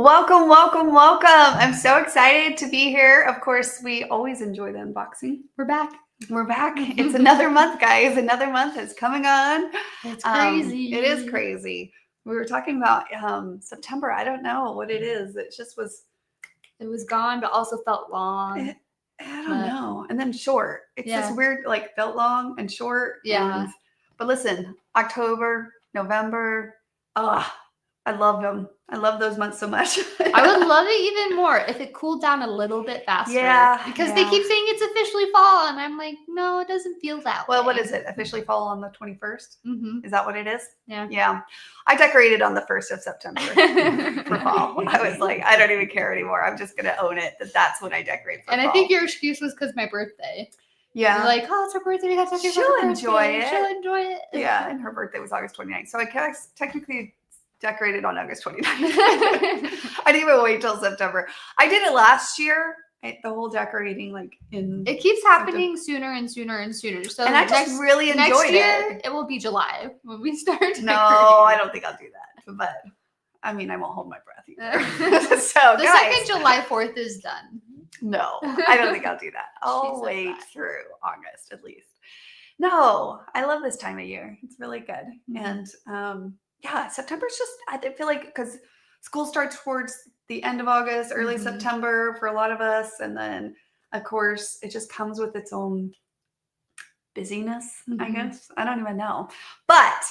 welcome, welcome, welcome. I'm so excited to be here. Of course, we always enjoy the unboxing. We're back. We're back. It's another month, guys. Another month is coming on. It's crazy. It is crazy. We were talking about September. I don't know what it is. It was gone, but also felt long. I don't know. And then short. It's this weird, like felt long and short. Yeah. But listen, October, November. I love them. I love those months so much. I would love it even more if it cooled down a little bit faster. Yeah. Because they keep saying it's officially fall, and I'm like, no, it doesn't feel that way. Well, what is it? Officially fall on the 21st? Mm-hmm. Is that what it is? Yeah. Yeah. I decorated on the 1st of September for fall. I was like, I don't even care anymore. I'm just going to own it that's when I decorate for fall. And I think your excuse was because my birthday. Yeah. You're like, oh, it's her birthday. We got to decorate for her birthday. She'll enjoy it. Yeah. And her birthday was August 29th. So I technically decorated on August 29th. I didn't even wait till September. I did it last year. The whole decorating, it keeps happening sooner and sooner and sooner. So and I just really enjoyed next year, it will be July when we start decorating. No, I don't think I'll do that. But I mean, I won't hold my breath either. So the second July 4th is done. No, I don't think I'll do that. I'll wait through August at least. No, I love this time of year. It's really good. And yeah, September's just, I feel like, because school starts towards the end of August, early September for a lot of us. And then, of course, it just comes with its own busyness, I guess. I don't even know. But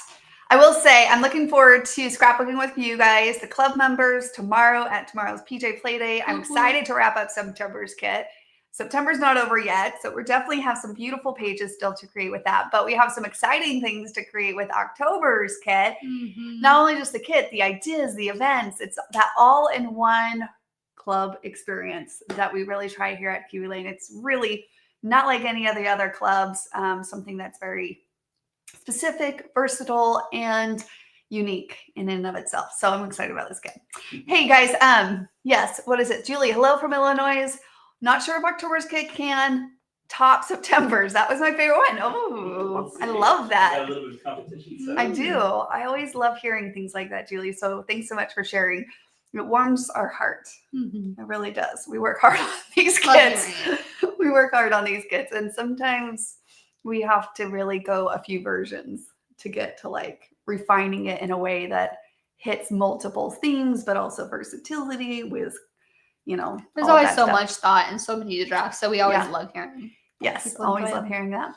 I will say I'm looking forward to scrapbooking with you guys, the club members, tomorrow at tomorrow's PJ Playday. I'm excited to wrap up September's kit. September's not over yet, so we definitely have some beautiful pages still to create with that, but we have some exciting things to create with October's kit. Not only just the kit, the ideas, the events, it's that all-in-one club experience that we really try here at Kiwi Lane. It's really not like any of the other clubs, something that's very specific, versatile, and unique in and of itself. So I'm excited about this kit. Hey guys, yes, what is it? Julie, hello from Illinois. Not sure if October's kit can top September's. That was my favorite one. Oh, I love that. Got a little bit of competition, so. I do. I always love hearing things like that, Julie. So thanks so much for sharing. It warms our heart. It really does. We work hard on these kits. We work hard on these kits. And sometimes we have to really go a few versions to get to like refining it in a way that hits multiple themes, but also versatility with, there's always so much thought and so many drafts. So we always love hearing. Yes, always love hearing that.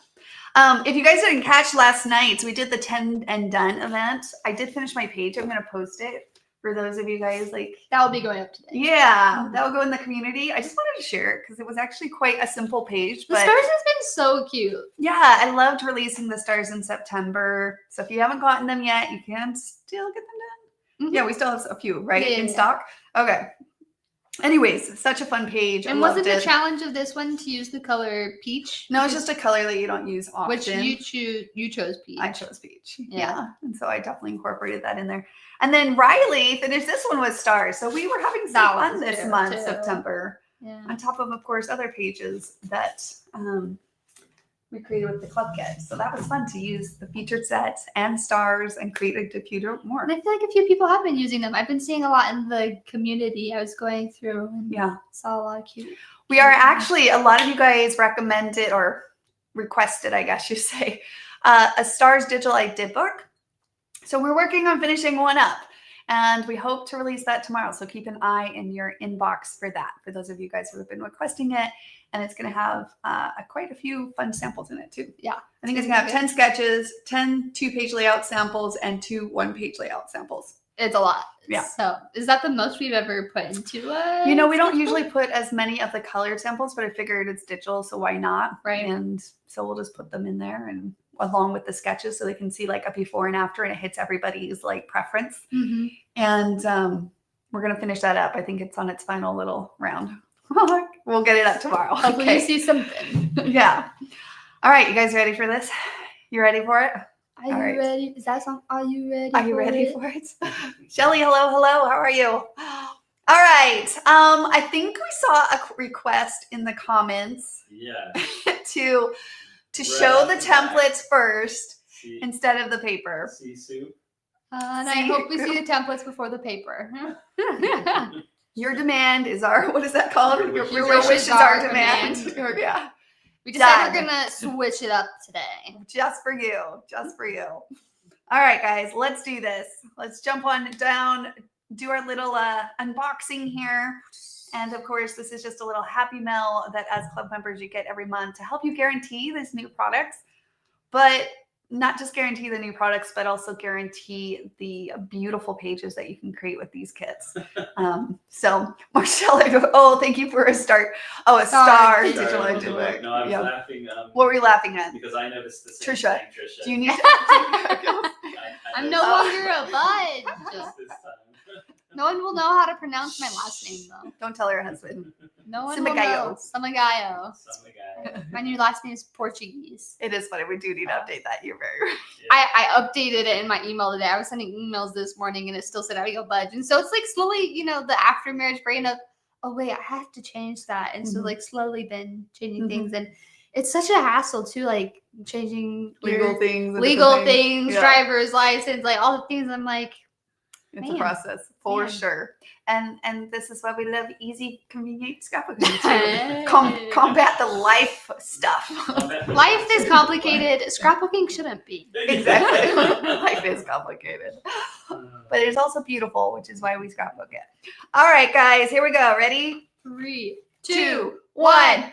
If you guys didn't catch last night, we did the 10 and done event. I did finish my page. I'm going to post it for those of you guys that will be going up today. Yeah, that will go in the community. I just wanted to share it because it was actually quite a simple page. The stars has been so cute. Yeah, I loved releasing the stars in September. So if you haven't gotten them yet, you can still get them done. Yeah, we still have a few, right, in stock? Okay. Anyways, such a fun page. And wasn't the challenge of this one to use the color peach? No, it's just a color that you don't use often. Which you chose peach. I chose peach. Yeah. And so I definitely incorporated that in there. And then Riley finished this one with stars. So we were having some fun this month, September. Yeah. On top of course, other pages that we created with the club kit. So that was fun to use the featured sets and stars and create a few more. And I feel like a few people have been using them. I've been seeing a lot in the community. I was going through and saw a lot of cute. We are actually, a lot of you guys recommended or requested, I guess you say, a stars digital idea book. So we're working on finishing one up. And we hope to release that tomorrow. So keep an eye in your inbox for that, for those of you guys who have been requesting it. And it's going to have quite a few fun samples in it too. Yeah. I think it's going to have 10 sketches, 10 2-page layout samples, and 2 1-page layout samples. It's a lot. Yeah. So is that the most we've ever put into a we don't usually put as many of the colored samples, but I figured it's digital, so why not? Right. And so we'll just put them in there and along with the sketches so they can see like a before and after and it hits everybody's like preference. And we're going to finish that up. I think it's on its final little round. We'll get it up tomorrow. Hopefully you see something. Yeah. All right. You guys ready for this? You ready for it? Are you ready? Is that song? Are you ready? Are you ready for it? Shelly, hello. How are you? All right. I think we saw a request in the comments. Yeah. to show the templates first instead of the paper. See soup. And I hope we see the templates before the paper. Your demand is our, what is that called? Your Your wish is our demand. Yeah. We decided Done. we're going to switch it up today. Just for you. Just for you. All right, guys, let's do this. Let's jump on down, do our little unboxing here. And of course, this is just a little happy mail that as club members you get every month to help you guarantee these new products. But not just guarantee the new products, but also guarantee the beautiful pages that you can create with these kits. So, Marcella, thank you for a start. Oh, a star digital idea book. No, I was laughing. What were you laughing at? Because I noticed the same Trisha. thing, Trisha. Do you need to? I'm no longer a bud. This time. No one will know how to pronounce my last name, though. Don't tell her husband. No one will know. Samagayo. My new last name is Portuguese. It is funny. We do need to update that. You're very right. I updated it in my email today. I was sending emails this morning, and it still said Abigail Budge. And so it's like slowly, the after marriage brain of, oh, wait, I have to change that. And so like slowly been changing things. And it's such a hassle, too, like changing legal things, driver's license, like all the things. I'm like, it's a process for sure. And this is why we love easy, convenient scrapbooking to combat the life stuff. Life is complicated. Scrapbooking shouldn't be. Exactly. Life is complicated. But it's also beautiful, which is why we scrapbook it. All right, guys, here we go. Ready? 3, 2, 1.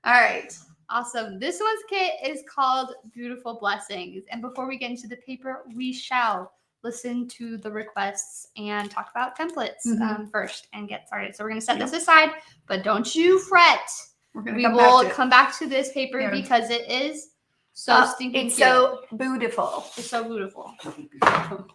All right. Awesome. This one's kit is called Beautiful Blessings. And before we get into the paper, we shall listen to the requests and talk about templates first and get started. So we're going to set this aside, but don't you fret. We will come back to this paper because it is so stinking it's cute. So beautiful. It's so beautiful. All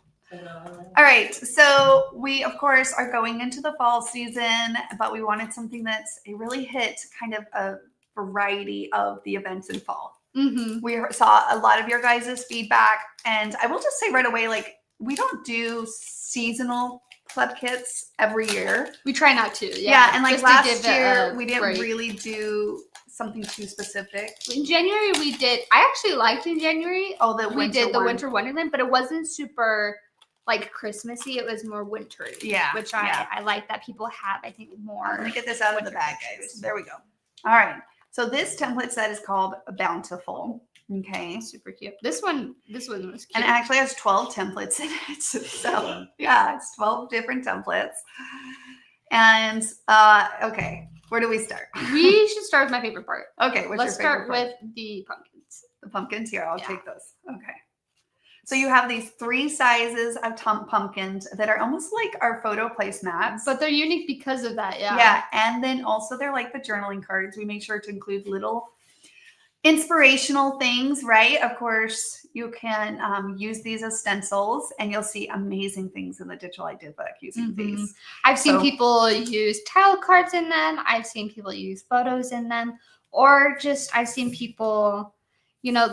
right. So we, of course, are going into the fall season, but we wanted something that's a really hit kind of a variety of the events in fall. We saw a lot of your guys' feedback, and I will just say right away, like, we don't do seasonal club kits every year. We try not to. Yeah, and like last year, we didn't really do something too specific. In January, we did. I actually liked in January. We did the Winter Wonderland, but it wasn't super like Christmassy. It was more wintry. Yeah, which I like that people have. I think more. Let me get this out of the bag, guys. There we go. All right. So this template set is called Bountiful. Okay. Super cute. This one was cute. And it actually has 12 templates in it. So yeah, it's 12 different templates. And okay, where do we start? We should start with my favorite part. Okay, let's start with the pumpkins. The pumpkins here. I'll take those. Okay. So you have these 3 sizes of pumpkins that are almost like our photo placemats. But they're unique because of that, yeah. Yeah, and then also they're like the journaling cards. We make sure to include little inspirational things, right? Of course, you can use these as stencils, and you'll see amazing things in the digital idea book using these. I've seen people use tarot cards in them. I've seen people use photos in them. Or just I've seen people...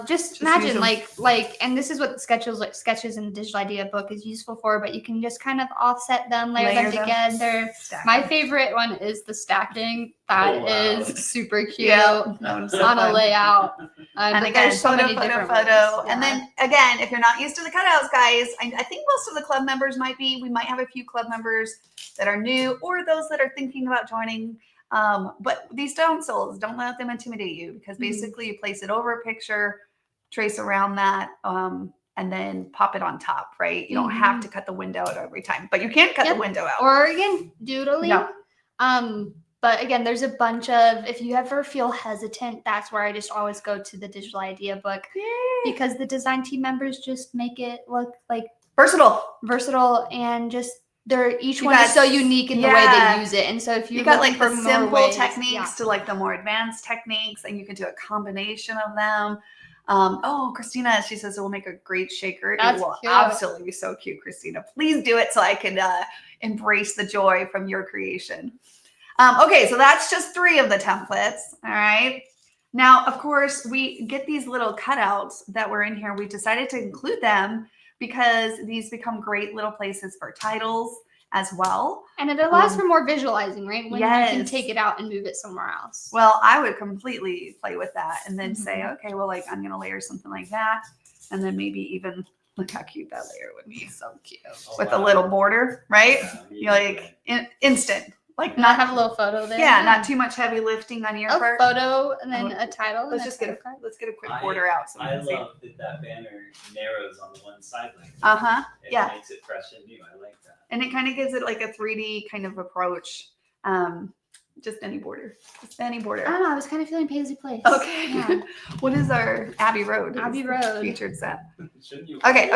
just imagine like, and this is what sketches in the digital idea book is useful for, but you can just kind of offset them, layer them together. My favorite one is the stacking. That is super cute on a layout. And again, photo. And then again, if you're not used to the cutouts, guys, I think most of the club members we might have a few club members that are new or those that are thinking about joining. But these stencils, don't let them intimidate you, because basically you place it over a picture, trace around that, and then pop it on top, right? You don't have to cut the window out every time, but you can cut the window out. Or again, doodling. No. But again, there's a bunch of, if you ever feel hesitant, that's where I just always go to the digital idea book. Yay. Because the design team members just make it look like versatile and just each one is so unique in the way they use it. And so if you got like the simple techniques to like the more advanced techniques, and you can do a combination of them. Christina, she says it will make a great shaker. That's it will cute. Absolutely be so cute, Christina. Please do it so I can embrace the joy from your creation. Okay, so that's just 3 of the templates. All right. Now, of course, we get these little cutouts that were in here. We decided to include them because these become great little places for titles as well. And it allows for more visualizing, right? When you can take it out and move it somewhere else. Well, I would completely play with that and then say, okay, well, like I'm going to layer something like that. And then maybe even look how cute that layer would be. So cute. Oh, With a wow. little border, right? Yeah, You're like instant. Like Not not have a little photo there. yeah, not too much heavy lifting on your A part. photo and then Oh, a title. Let's and just get a title card. let's get a quick border out so we I can see. love that banner narrows on the one side like that. Uh-huh. It Yeah. makes it fresh and new. I like that. And it kind of gives it like a 3D kind of approach. Just any border. Just any I border. don't know. I was kind of feeling Paisley Place. Okay. Yeah. What is our Abbey Road? Abbey Is the Road. featured set. Shouldn't you? Okay.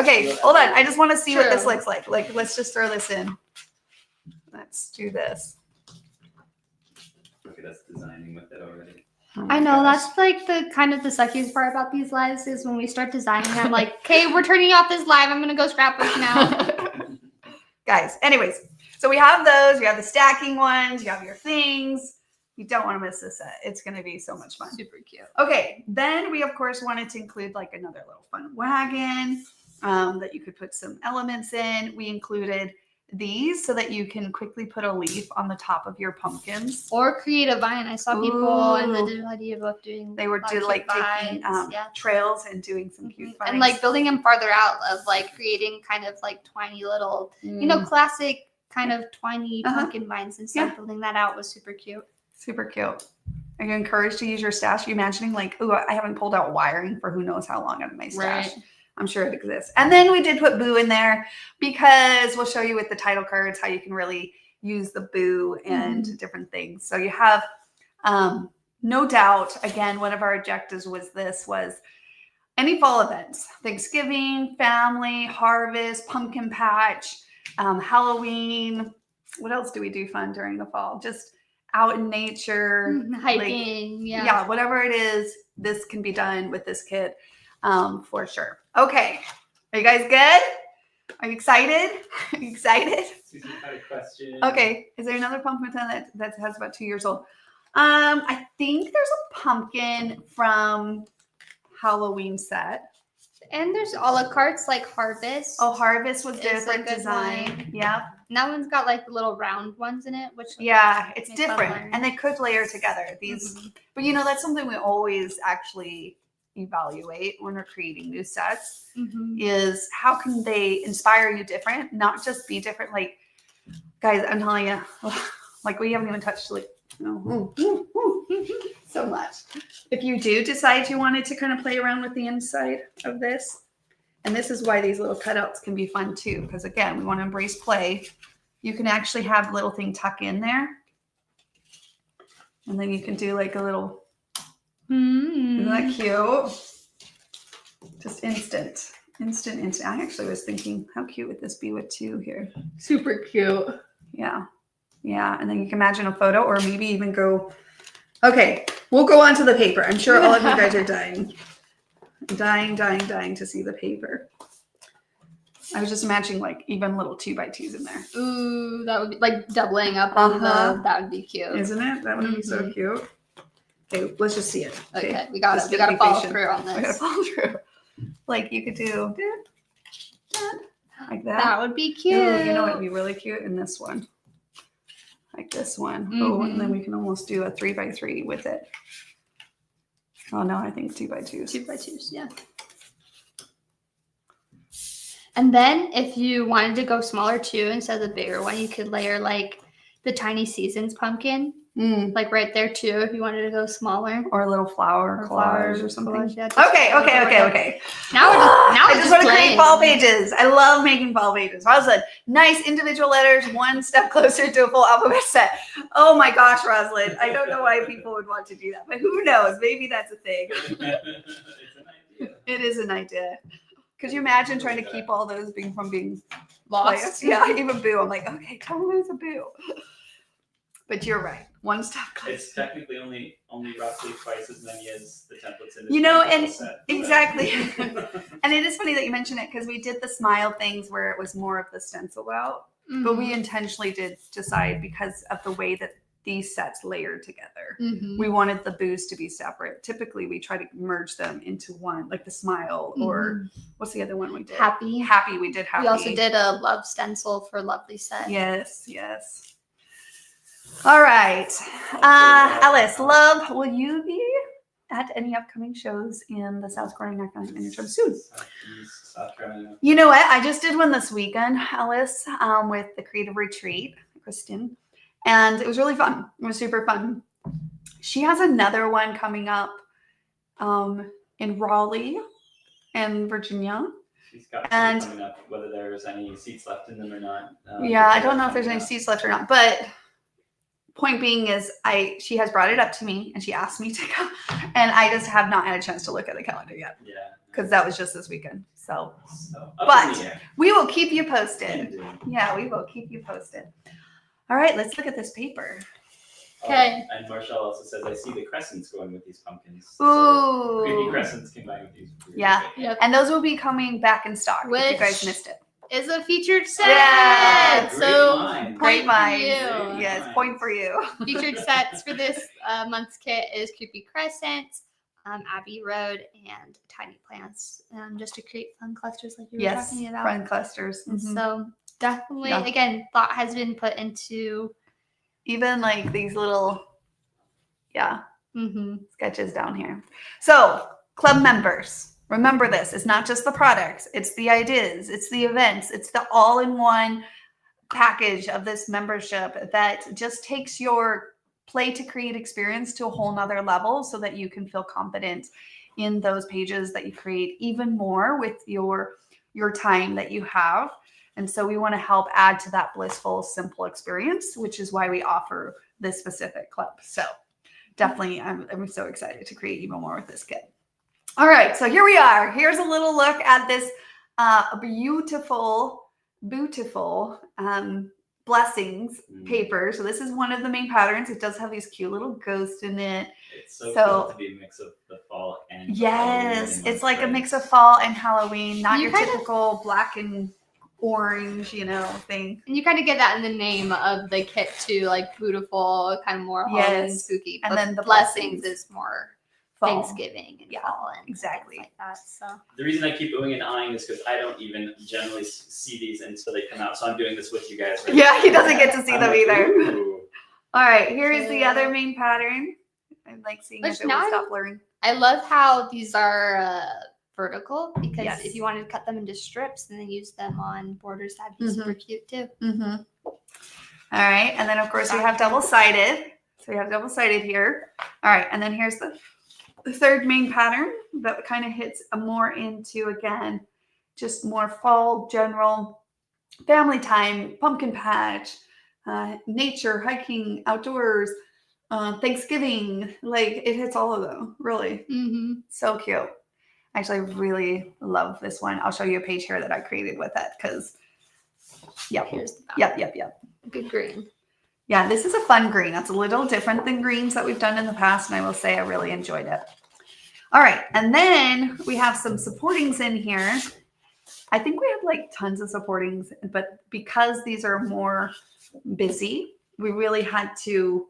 Hold on. I just want to see what this True. looks like. Like, let's just throw this in. Let's do this. Look at us designing with it already. Oh my I know gosh. that's like the kind of the suckiest part about these lives is when we start designing. I'm like, okay, we're turning off this live. I'm gonna go scrapbook now. Guys, anyways, so we have those. You have the stacking ones. You have your things. You don't want to miss this set. It's going to be so much fun. Super cute. Okay, then we of course wanted to include like another little fun wagon that you could put some elements in. We included these so that you can quickly put a leaf on the top of your pumpkins. Or create a vine. I saw people in the Ooh. digital idea book doing. They were cute like vines, taking yeah. trails and doing some cute vines. And like building them farther out of like creating kind of like twiny little, you know, classic kind of twiny pumpkin vines and stuff. Yeah. Building that out was super cute. Super cute. Are you encouraged to use your stash? Are you imagining like, oh, I haven't pulled out wiring for who knows how long out of my stash. Right. I'm sure it exists. And then we did put Boo in there because we'll show you with the title cards how you can really use the Boo and different things. So you have, no doubt, again, one of our objectives was any fall events, Thanksgiving, family, harvest, pumpkin patch, Halloween. What else do we do fun during the fall? Just out in nature, Hiking, like, yeah. whatever it is, this can be done with this kit for sure. Okay, are you guys good? Are you excited? Are you excited? Susan had a question. Okay, is there another pumpkin that has about 2 years old? I think there's a pumpkin from Halloween set. And there's a la cartes like Harvest. Oh, Harvest was It's a different good design. one. Yeah. And that one's got like the little round ones in it, which Yeah, it's Make fun different. layering. And they could layer together. These but you know, that's something we always actually evaluate when we're creating new sets is how can they inspire you different, not just be different. Like, guys, I'm telling you, like we haven't even touched like so much. If you do decide you wanted to kind of play around with the inside of this, and this is why these little cutouts can be fun too, because again, we want to embrace play. You can actually have the little thing tuck in there. And then you can do like a little, isn't that cute? Just instant. I actually was thinking, how cute would this be with two here? super cute. Yeah. And then you can imagine a photo or maybe even go, okay, we'll go on to the paper. I'm sure all of you guys are dying to see the paper. I was just imagining like even little 2x2s in there. Ooh, that would be like doubling up on that would be cute. Isn't it? That would be so cute. Okay, let's just see it. Okay, we got Just it. We gotta got to be follow patient. through on We gotta this. follow through. Like you could do like that. That would be cute. Ooh, you know what would be really cute in this one? Like this one. Oh, and then we can almost do a 3x3 with it. Oh no, I think 2x2s. 2x2s, yeah. And then if you wanted to go smaller too, instead of the bigger one, you could layer like the tiny seasons pumpkin, like right there too, if you wanted to go smaller. Or a little flower Or collage flowers or something. collage, yeah, just Okay. Now I just want to create playing. fall pages. I love making fall pages. Rosalind, nice individual letters, one step closer to a full alphabet set. Oh my gosh, Rosalind. I don't know why people would want to do that, but who knows? Maybe that's a thing. It's an idea. It is an idea. Could you imagine trying to keep all those from being Lost. lost? Yeah, even Boo. I'm like, okay, don't lose a Boo. But you're right. One step closer. It's technically only roughly twice as many as the templates in this You know, template and set. exactly. And it is funny that you mention it because we did the smile things where it was more of the stencil out, but we intentionally did decide because of the way that these sets layered together. We wanted the Boos to be separate. Typically, we try to merge them into one, like the smile or what's the other one we did? Happy. We did happy. We also did a love stencil for Lovely Set. Yes. All right. Alice, love, will you be at any upcoming shows in the South Carolina anytime soon. Southeast, South Carolina. You know what? I just did one this weekend, Alice, with the Creative Retreat, Kristen, and it was really fun. It was super fun. She has another one coming up in Raleigh and Virginia. She's got And- coming up, whether there's any seats left in them or not. Yeah, I don't know if there's any coming up. seats left or not, but point being is she has brought it up to me and she asked me to go, and I just have not had a chance to look at the calendar yet Yeah. because that was just this weekend. So So, up But- in the air. we will keep you posted. Indeed. Yeah, we will keep you posted. All right, let's look at this paper. Okay. And Marshall also says, I see the crescents going with these pumpkins. Ooh. Creepy crescents combined with these. Yeah. Yep. And those will be coming back in stock if you Which- guys missed it. Is a featured set. Yeah, great So mind. Great point for minds. you. Yes, point for you. Featured sets for this month's kit is Creepy Crescent, Abbey Road, and Tiny Plants, just to create fun clusters like you were Yes, talking about. friend clusters. Mhm. So definitely, Yeah. again, thought has been put into. Even like these little, Mm-hmm. sketches down here. So, club members, remember this. It's not just the products, it's the ideas, it's the events, it's the all-in-one package of this membership that just takes your play to create experience to a whole nother level so that you can feel confident in those pages that you create even more with your time that you have. And so we want to help add to that blissful, simple experience, which is why we offer this specific club. So definitely, I'm so excited to create even more with this kit. All right, so here we are. Here's a little look at this beautiful blessings paper. So this is one of the main patterns. It does have these cute little ghosts in it. It's so So- cool to be a mix of the fall and Yes, Halloween it's like a month, mix right? of fall and Halloween, not You your kind of- typical black and orange, thing. And you kind of get that in the name of the kit too, like beautiful, kind of more Halloween Yes. spooky. And but then the blessings blessings. is more Fall. Thanksgiving and Yeah, fall and exactly. things like that. So The reason I keep oohing and eyeing is because I don't even generally see these until they come out. So I'm doing this with you guys. Right Yeah, now. he doesn't get to see I'm them like, either. ooh. All right, here is the Yeah. other main pattern. I'm like seeing Which if it will now stop blurring. I love how these are vertical because Yes. if you wanted to cut them into strips and then use them on borders, that'd be Mhm. super cute too. Mm-hmm. All right, and then of course we have double-sided. So we have double-sided here. All right, and then here's the third main pattern that kind of hits more into, again, just more fall, general, family time, pumpkin patch, nature, hiking, outdoors, Thanksgiving. Like it hits all of them, really. Mm-hmm. So cute. Actually, I really love this one. I'll show you a page here that I created with it because, Here's the back. yep. Good green. Yeah, this is a fun green. That's a little different than greens that we've done in the past, and I will say I really enjoyed it. All right, and then we have some supportings in here. I think we have like tons of supportings, but because these are more busy, we really had to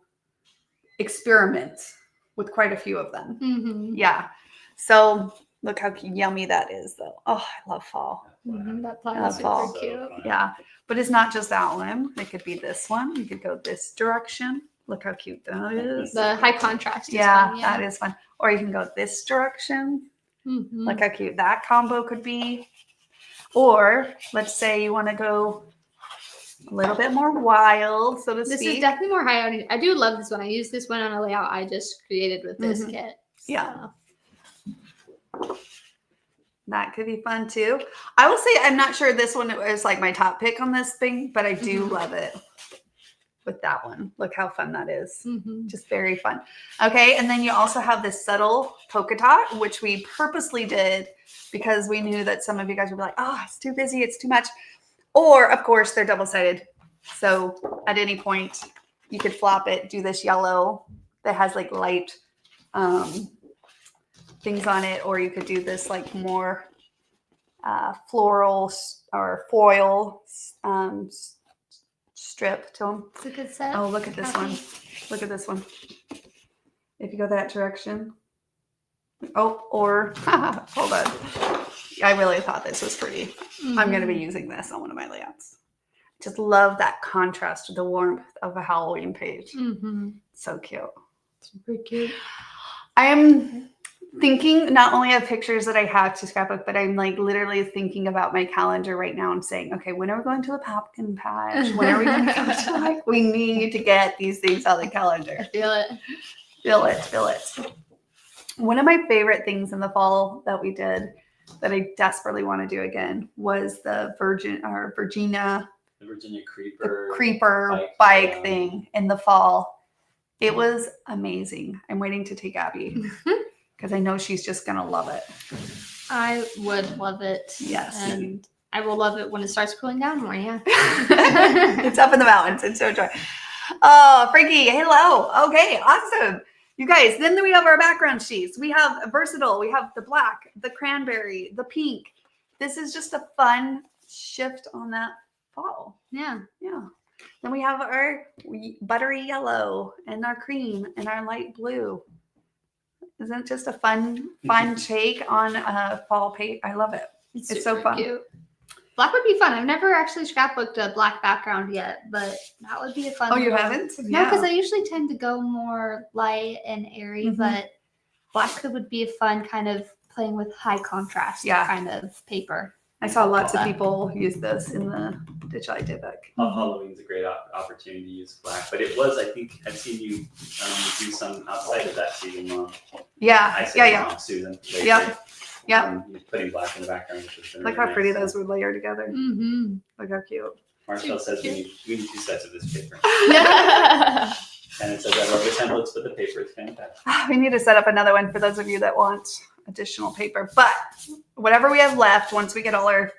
experiment with quite a few of them. Mm-hmm. Yeah. So look how yummy that is, though. Oh, I love fall. Mm-hmm. That I plant love is fall. super cute. fun. Yeah, but it's not just that one. It could be this one. You could go this direction. Look how cute that is. The high contrast. Is Yeah, fun, that is fun. Or you can go this direction. Mm-hmm. Look how cute that combo could be. Or let's say you want to go a little bit more wild, so to This speak. is definitely more high. I do love this one. I used this one on a layout I just created with this Mhm. kit. Yeah. That could be fun too. I will say I'm not sure this one is like my top pick on this thing, but I do Mhm. love it with that one. Look how fun that is. Mm-hmm. Just very fun. Okay, and then you also have this subtle polka dot, which we purposely did because we knew that some of you guys would be like, oh, it's too busy, it's too much. Or, of course, they're double-sided. So at any point, you could flop it, do this yellow that has like light things on it, or you could do this like more floral or foil strip to them. It's a good set. Oh, look at this one. Happy. Look at this one. If you go that direction. Oh, or hold on. I really thought this was pretty. I'm going to be using this on one of my layouts. Just love that contrast with the warmth of a Halloween page. Mm-hmm. So cute. Super cute. I am thinking not only of pictures that I have to scrapbook, but I'm like literally thinking about my calendar right now and saying, okay, when are we going to the pumpkin patch? When are we going to go to like, we need to get these things on the calendar. Feel it. Feel it, feel it. One of my favorite things in the fall that we did that I desperately want to do again was the Virginia The Virginia Creeper. creeper bike thing in the fall. It was amazing. I'm waiting to take Abby because I know she's just gonna love it. I would love it. Yes. And I will love it when it starts cooling down more, yeah. It's up in the mountains. It's so dry. Oh, Frankie, hello. Okay, awesome. You guys, then we have our background sheets. We have a versatile. We have the black, the cranberry, the pink. This is just a fun shift on that fall. Yeah. Yeah. Then we have our buttery yellow and our cream and our light blue. Isn't it just a fun take on a fall paint? I love it. It's so fun. Cute. Black would be fun. I've never actually scrapbooked a black background yet, but that would be a fun. Oh, you haven't? No, because I usually tend to go more light and airy, but black would be a fun kind of playing with high contrast kind of paper. I saw lots of people use this in the digital idea book. Halloween's a great opportunity to use black, but it was, I think, I've seen you do some outside of that season, Mom. Yeah, I said Mom, Susan. Yeah. Putting black in the background. Which has been Look really how pretty nice. those would layer together. Mm-hmm. Look how cute. Marcel says we need 2 sets of this paper. Yeah. And it says I love the templates, but the paper is fantastic. We need to set up another one for those of you that want additional paper. But whatever we have left, once we get all our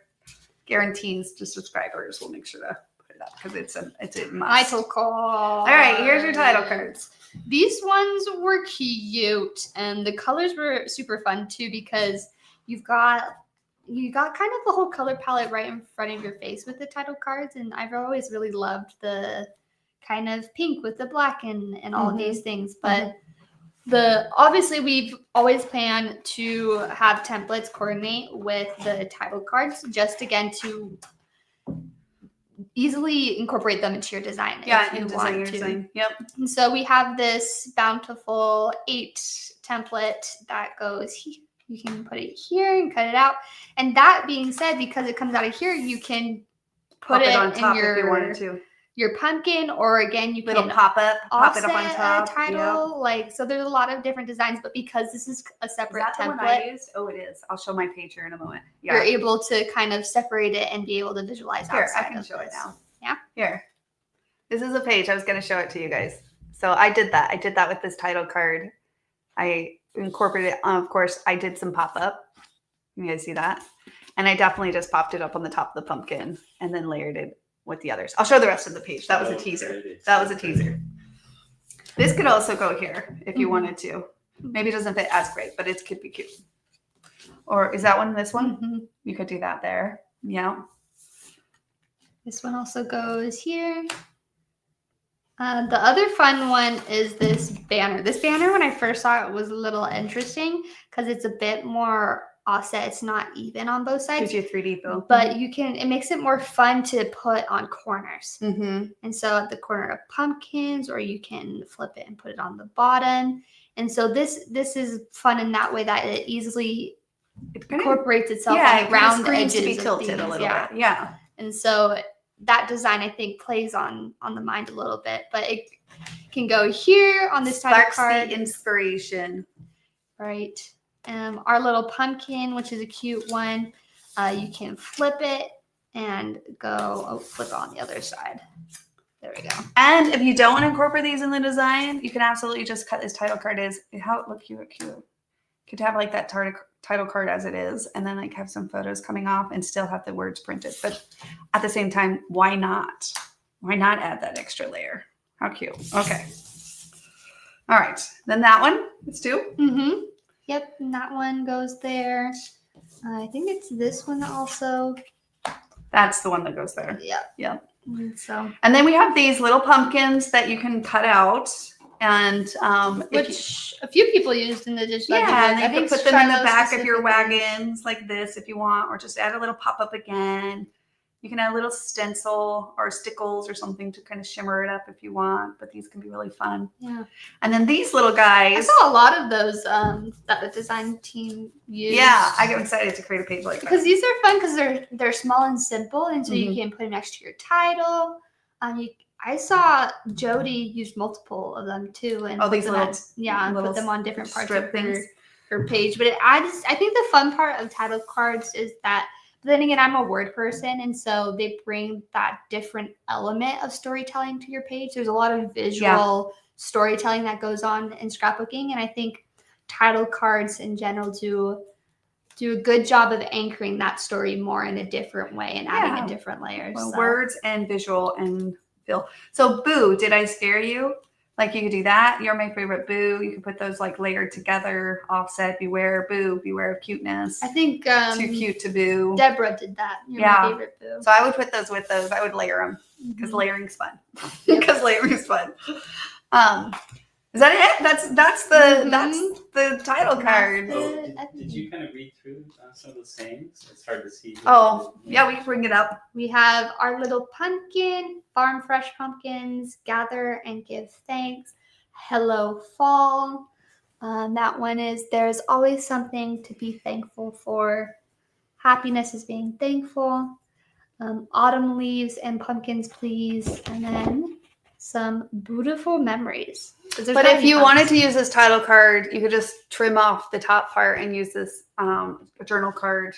guarantees to subscribers, we'll make sure to put it up because it's a must. Title card. All right, here's your title cards. These ones were cute, and the colors were super fun too because you got kind of the whole color palette right in front of your face with the title cards, and I've always really loved the kind of pink with the black and all of these things. But obviously we've always planned to have templates coordinate with the title cards, just again to easily incorporate them into your design. Yeah, if you in want your to. design. Yep. And so we have this Bountiful 8 template that goes here. You can put it here and cut it out. And that being said, because it comes out of here, you can put it on top in if you wanted to. Your pumpkin, or again, you Little can pop it up on top. a title. Like, so there's a lot of different designs, but because this is a separate Is that the one template, I used? Oh, it is. I'll show my page here in a moment. Yeah. you're able to kind of separate it and be able to visualize Here, outside I can of show it this. now. Yeah. Here. This is a page. I was going to show it to you guys. So I did that. I did that with this title card. I incorporated it. Of course, I did some pop-up. You guys see that? And I definitely just popped it up on the top of the pumpkin and then layered it with the others. I'll show the rest of the page. That was a teaser. That was a teaser. This could also go here if you wanted to. Maybe it doesn't fit as great, but it could be cute. Or is that one this one? You could do that there. Yeah. This one also goes here. The other fun one is this banner. This banner, when I first saw it, was a little interesting because it's a bit more offset. It's not even on both sides. Gives you 3D feel. But it makes it more fun to put on corners. And so at the corner of pumpkins, or you can flip it and put it on the bottom. And so this is fun in that way that it easily incorporates itself on the round edges. To be tilted a little bit. Yeah. And so that design, I think, plays on the mind a little bit, but it can go here on this title card. The inspiration. Right. Our little pumpkin, which is a cute one, you can flip it and flip it on the other side. There we go. And if you don't want to incorporate these in the design, you can absolutely just cut this title card how it look cute. You could have like that title card as it is, and then like have some photos coming off and still have the words printed. But at the same time, why not? Why not add that extra layer? How cute. Okay. All right. Then that one, it's 2. Yep. And that one goes there. I think it's this one also. That's the one that goes there. Yep. Yep. And then we have these little pumpkins that you can cut out. And which a few people used in the digital. Yeah, and you can put them in the back of your wagons like this if you want, or just add a little pop-up again. You can add a little stencil or stickles or something to kind of shimmer it up if you want, but these can be really fun. Yeah. And then these little I guys. saw a lot of those that the design team used. Yeah, I get excited to create a page like that. Because these are fun because they're small and simple, and so you can put them next to your title. I saw Jody use multiple of them too, and these little put them on different parts of things. her page. But I think the fun part of title cards is that. But then again, I'm a word person, and so they bring that different element of storytelling to your page. There's a lot of visual storytelling that goes on in scrapbooking, and I think title cards in general do a good job of anchoring that story more in a different way and adding in different layers. Well, words and visual and feel. So Boo, did I scare you? Like you could do that. You're my favorite Boo. You could put those like layered together, offset, beware Boo, beware of cuteness. I think too cute to Boo. Deborah did that. You're my favorite Boo. So I would put those with those. I would layer them because layering's fun. Because layering's fun. Is that it? That's the title card. Did you kind of read through some of the sayings? It's hard to see. Oh, yeah, we can bring it up. We have our little pumpkin, farm fresh pumpkins, gather and give thanks. Hello, fall. That one is there's always something to be thankful for. Happiness is being thankful. Autumn leaves and pumpkins, please. And then some beautiful memories. But if you wanted to use this title card, you could just trim off the top part and use this journal card.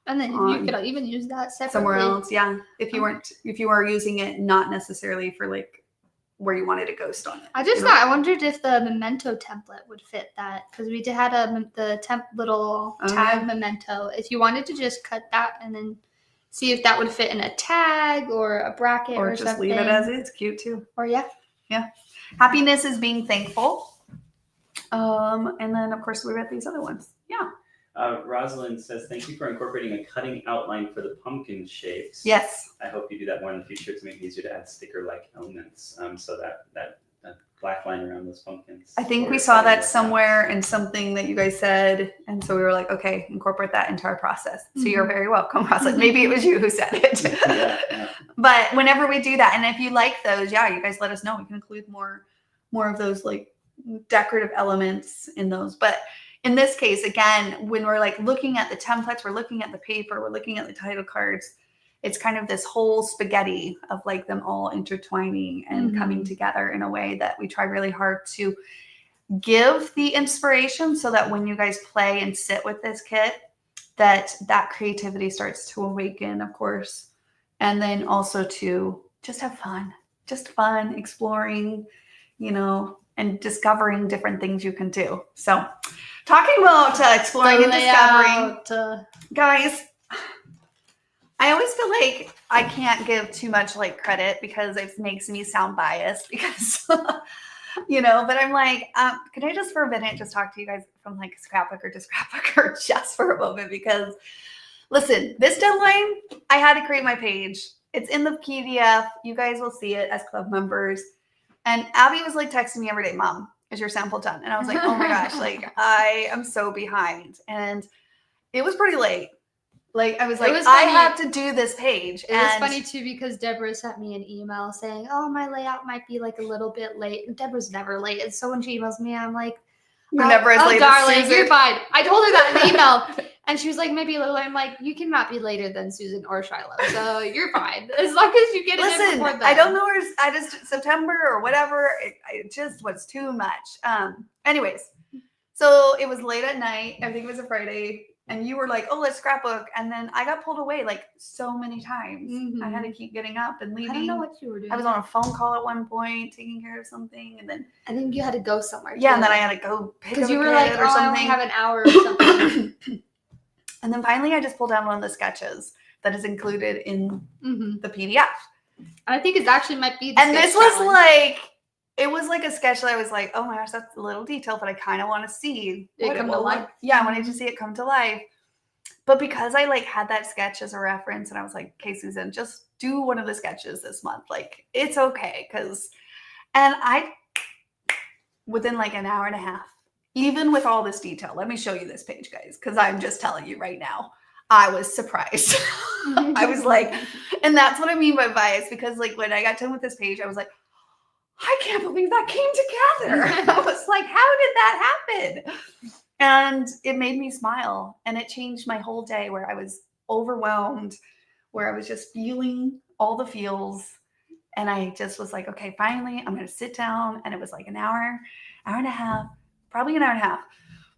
And then you could even use that separately. Somewhere else, yeah. If you were using it not necessarily for like where you wanted a ghost on it. I wondered if the memento template would fit that because we had the little tag memento. If you wanted to just cut that and then see if that would fit in a tag or a bracket or just something. Leave it as it's cute too. Or yeah. Happiness is being thankful. And then of course we read these other ones. Yeah. Rosalind says, thank you for incorporating a cutting outline for the pumpkin shapes. Yes. I hope you do that more in the future to make it easier to add sticker-like elements so that black line around those pumpkins. I think we saw that somewhere in something that you guys said. And so we were like, okay, incorporate that into our process. So you're very welcome, Rosalind. Maybe it was you who said it. Yeah. But whenever we do that, and if you like those, you guys let us know. We can include more of those like decorative elements in those. But in this case, again, when we're like looking at the templates, we're looking at the paper, we're looking at the title cards, it's kind of this whole spaghetti of like them all intertwining and coming together in a way that we try really hard to give the inspiration so that when you guys play and sit with this kit, that creativity starts to awaken, of course. And then also to just have fun, exploring, and discovering different things you can do. So talking about exploring and discovering, guys, I always feel like I can't give too much like credit because it makes me sound biased because, but I'm like, can I just for a minute just talk to you guys from like scrapbooker to scrapbooker just for a moment? Because listen, this deadline, I had to create my page. It's in the PDF. You guys will see it as club members. And Abby was like texting me every day, Mom, is your sample done? And I was like, oh my gosh, like I am so behind. And it was pretty late. Like I was like, I have to do this page. It was funny too because Deborah sent me an email saying, oh, my layout might be like a little bit late. And Deborah's never late. And so when she emails me, I'm like, you're never as late darling, as Susan. You're fine. I told her that in the email. And she was like, maybe a little late. I'm like, you cannot be later than Susan or Shiloh. So you're fine. As long as you get it in before then. I don't know where I just September or whatever. It just was too much. Anyways, so it was late at night. I think it was a Friday. And you were like, oh, let's scrapbook. And then I got pulled away like so many times. I had to keep getting up and leaving. I don't know what you were doing. I was on a phone call at one point, taking care of something. And then I think you had to go somewhere. Yeah, and then I had to go pick up because you were like, or something. I only have an hour or something. And then finally I just pulled down one of the sketches that is included in the PDF. I think it actually might be and this was like, it was like a sketch that I was like, oh my gosh, that's a little detail, but I kind of want to see it come to life. Yeah, I wanted to see it come to life. But because I like had that sketch as a reference and I was like, okay, Susan, just do one of the sketches this month. Like, it's okay. And I, within like an hour and a half, even with all this detail, let me show you this page, guys, because I'm just telling you right now, I was surprised. I was like, and that's what I mean by bias, because like when I got done with this page, I was like, I can't believe that came together. I was like, how did that happen? And it made me smile, and it changed my whole day, where I was overwhelmed, where I was just feeling all the feels. And I just was like, okay, finally, I'm going to sit down. And it was like an hour and a half, probably an hour and a half,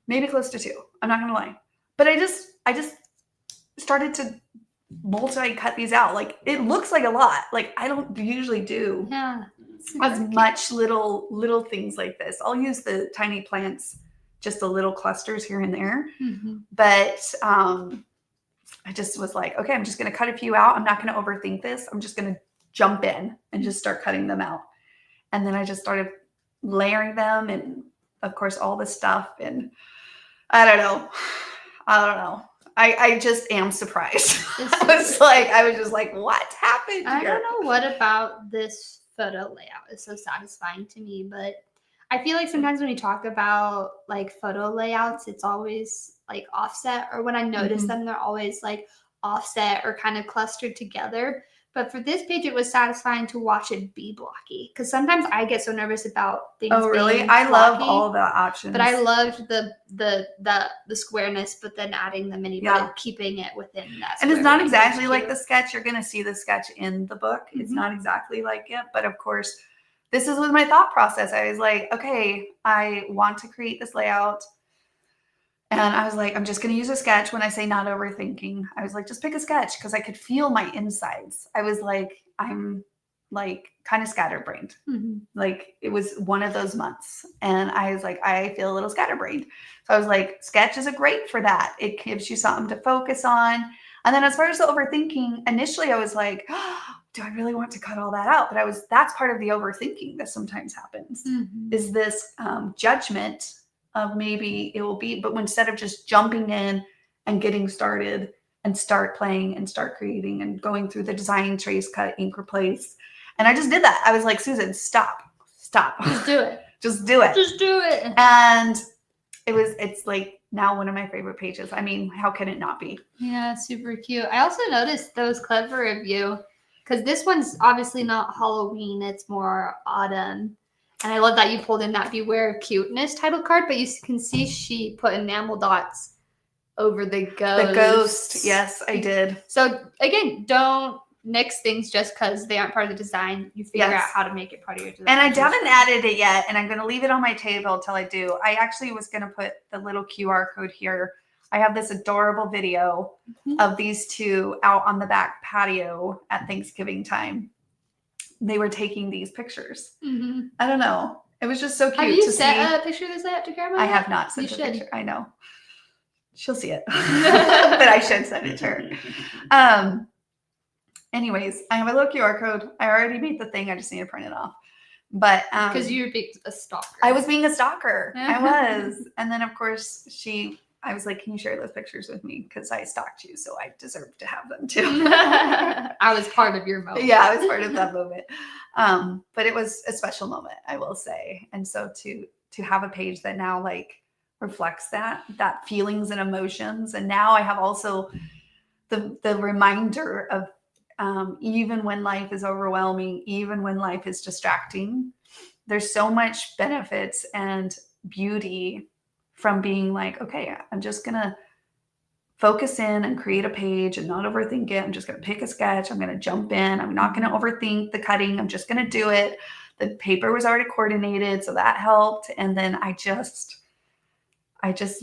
maybe close to 2. I'm not going to lie. But I just started to multi-cut these out. Like, it looks like a lot. Like, I don't usually do as much little things like this. I'll use the tiny plants, just the little clusters here and there. But I just was like, okay, I'm just going to cut a few out. I'm not going to overthink this. I'm just going to jump in and just start cutting them out. And then I just started layering them, and of course all the stuff. And I don't know. I just am surprised. I was just like, what happened here? I don't know what about this photo layout is so satisfying to me, but I feel like sometimes when we talk about like photo layouts, it's always like offset, or when I notice them, they're always like offset or kind of clustered together. But for this page, it was satisfying to watch it be blocky, because sometimes I get so nervous about things. Oh, really? Being I love blocky, all the options. but I loved the squareness, but then adding the mini, but keeping it within that. And it's not exactly like the sketch. You're going to see the sketch in the book. It's not exactly like it, but of course, this is with my thought process. I was like, okay, I want to create this layout. And I was like, I'm just going to use a sketch. When I say not overthinking, I was like, just pick a sketch, because I could feel my insides. I was like, I'm like kind of scatterbrained. Like, it was one of those months. And I was like, I feel a little scatterbrained. So I was like, sketch is great for that. It gives you something to focus on. And then as far as the overthinking, initially I was like, do I really want to cut all that out? But that's part of the overthinking that sometimes happens, is this judgment of maybe it will be, but instead of just jumping in and getting started and start playing and start creating and going through the design, trace, cut, ink, replace. And I just did that. I was like, Susan, stop. Just do it. Just do it. Just do it. And it's like now one of my favorite pages. I mean, how can it not be? Yeah, super cute. I also noticed that was clever of you, because this one's obviously not Halloween. It's more autumn. And I love that you pulled in that Beware of Cuteness title card, but you can see she put enamel dots over the ghost. The ghost. Yes, I did. So again, don't nix things just because they aren't part of the design. You figure out how to make it part of your design. And I haven't added it yet, and I'm going to leave it on my table until I do. I actually was going to put the little QR code here. I have this adorable video of these two out on the back patio at Thanksgiving time. They were taking these pictures. I don't know. It was just so cute. Have you sent a picture of this layout to Grandma? I have not sent a picture. I know. She'll see it. But I should send it to her. Anyways, I have a little QR code. I already made the thing. I just need to print it off. But because you were being a stalker. I was being a stalker. I was. And then of course I was like, can you share those pictures with me? Because I stalked you, so I deserve to have them too. I was part of your moment. Yeah, I was part of that moment. But it was a special moment, I will say. And so to have a page that now like reflects that feelings and emotions. And now I have also the reminder of even when life is overwhelming, even when life is distracting, there's so much benefits and beauty from being like, okay, I'm just going to focus in and create a page and not overthink it. I'm just going to pick a sketch. I'm going to jump in. I'm not going to overthink the cutting. I'm just going to do it. The paper was already coordinated, so that helped. And then I just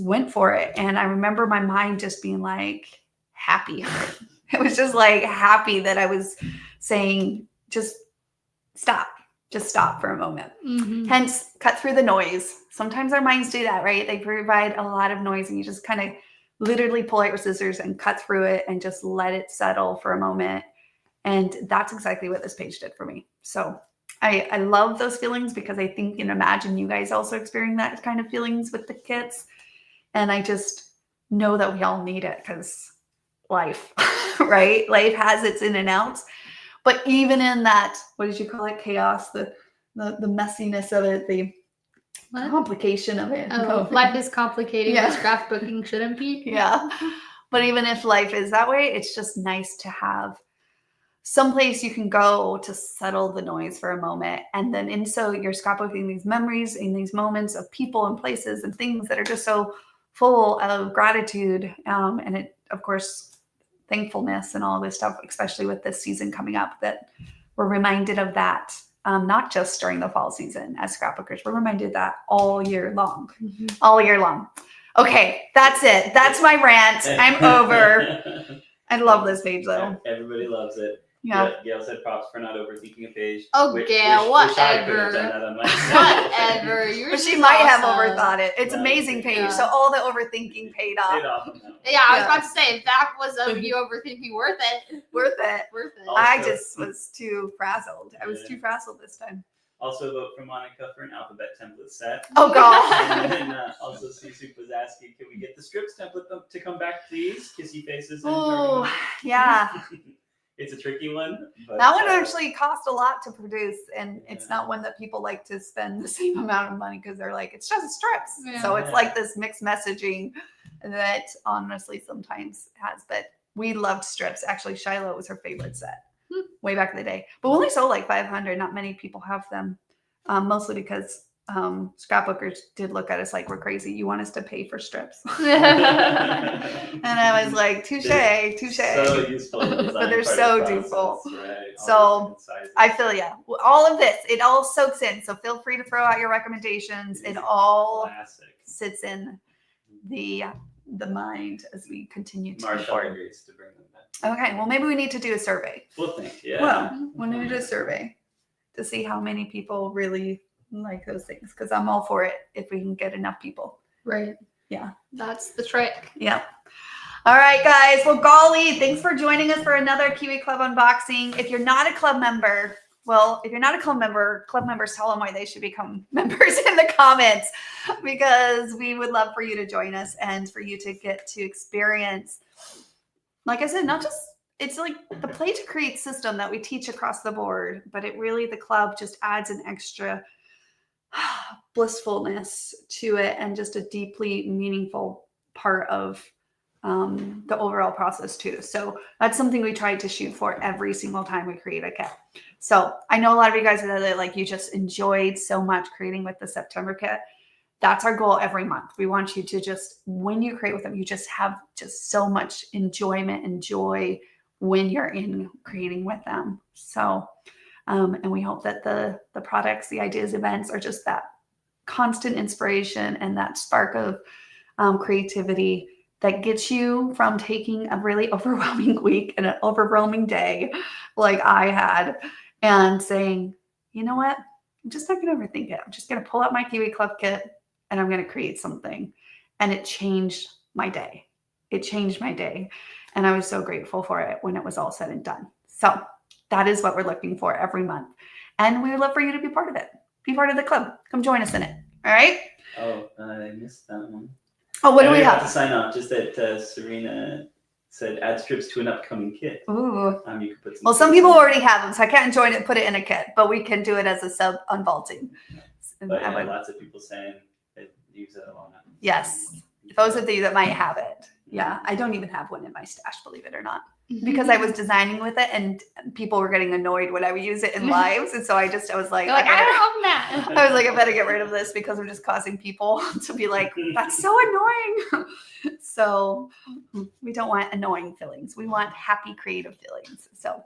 went for it. And I remember my mind just being like happy. It was just like happy that I was saying, just stop for a moment. Hence, cut through the noise. Sometimes our minds do that, right? They provide a lot of noise, and you just kind of literally pull out your scissors and cut through it and just let it settle for a moment. And that's exactly what this page did for me. So I love those feelings, because I think and imagine you guys also experiencing that kind of feelings with the kits. And I just know that we all need it, because life, right? Life has its in and outs. But even in that, what did you call it? Chaos, the messiness of it, the complication of it. Oh, life is complicated. Yeah. Scrapbooking shouldn't be. Yeah. But even if life is that way, it's just nice to have someplace you can go to settle the noise for a moment. And then insert you're scrapbooking these memories and these moments of people and places and things that are just so full of gratitude. And it, of course, thankfulness and all this stuff, especially with this season coming up, that we're reminded of that. Not just during the fall season as scrapbookers, we're reminded of that all year long, all year long. Okay, that's it. That's my rant. I'm over. I love this page though. Everybody loves it. Yeah. Gail said props for not overthinking a page. Oh, Gail, wish I could have whatever. done that on my Whatever. But she might have overthought it. It's No, amazing page. yeah. So all the overthinking paid off. Paid off on that one. Yeah, I was about to say, if that was you overthinking, worth it. Worth it. Worth it. Also- I just was too frazzled. I was Yeah. too frazzled this time. Also, vote for Monica for an alphabet template set. Oh God. And then also, Susu was asking, can we get the strips template to come back, please? Kissy faces. And Oh, yeah. It's a tricky one. But, That one actually cost a lot to produce, and it's Yeah. not one that people like to spend the same amount of money because they're like, it's just strips. Yeah. So it's Yeah. like this mixed messaging that honestly sometimes has. But we loved strips. Actually, Shiloh was her favorite set way back in the day. But we only sold like 500. Not many people have them, mostly because scrapbookers did look at us like we're crazy. You want us to pay for strips? And I was like, touche, touche. So useful. in But they're design part so of the useful. process, right? All So, those different sizes. I feel ya. All of this, it all soaks in. So feel free to throw out your recommendations. It all Classic. sits in the mind as we continue to move Marshall forward. agrees to bring them back. Okay, well maybe we need to do a survey. We'll think, yeah. Well, we need to do a survey to see how many people really like those things. Because I'm all for it if we can get enough people. Right. Yeah. That's the trick. Yeah. All right, guys. Well, golly, thanks for joining us for another Kiwi Club unboxing. If you're not a club member, club members tell them why they should become members in the comments, because we would love for you to join us and for you to get to experience, like I said, not just, it's like the play to create system that we teach across the board, but it really, the club just adds an extra blissfulness to it and just a deeply meaningful part of the overall process too. So that's something we try to shoot for every single time we create a kit. So I know a lot of you guys said that like you just enjoyed so much creating with the September kit. That's our goal every month. We want you to just, when you create with them, you just have just so much enjoyment and joy when you're in creating with them. So and we hope that the products, the ideas, events are just that constant inspiration and that spark of creativity that gets you from taking a really overwhelming week and an overwhelming day like I had and saying, you know what, I'm just not going to overthink it. I'm just going to pull out my Kiwi Club Kit and I'm going to create something. And it changed my day. It changed my day. And I was so grateful for it when it was all said and done. So that is what we're looking for every month. And we would love for you to be part of it. Be part of the club. Come join us in it. All right? Oh, I missed that one. Oh, what do I we have to have? sign off. Just that Serena said add strips to an upcoming kit. Ooh. You could put some. Well, some strips people in. already have them, so I can't join it, put it in a kit, but we can do it as a sub unvaulting. But yeah, lots of people saying they use it a lot. Yes. Those of you that might have it. Yeah. I don't even have one in my stash, believe it or not. Because I was designing with it and people were getting annoyed when I would use it in lives. And so I was like, You're like, I don't own that. I was like, I better get rid of this because I'm just causing people to be like, that's so annoying. So we don't want annoying feelings. We want happy, creative feelings. So, all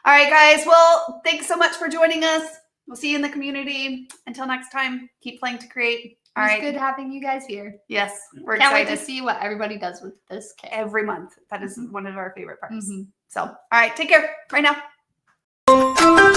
right, guys. Well, thanks so much for joining us. We'll see you in the community. Until next time, keep playing to create. All It's right. good having you guys here. Yes. We're Can't excited. wait to see what everybody does with this kit. Every month. That is one of our favorite parts. Mhm. So, all right. Take care. Bye now.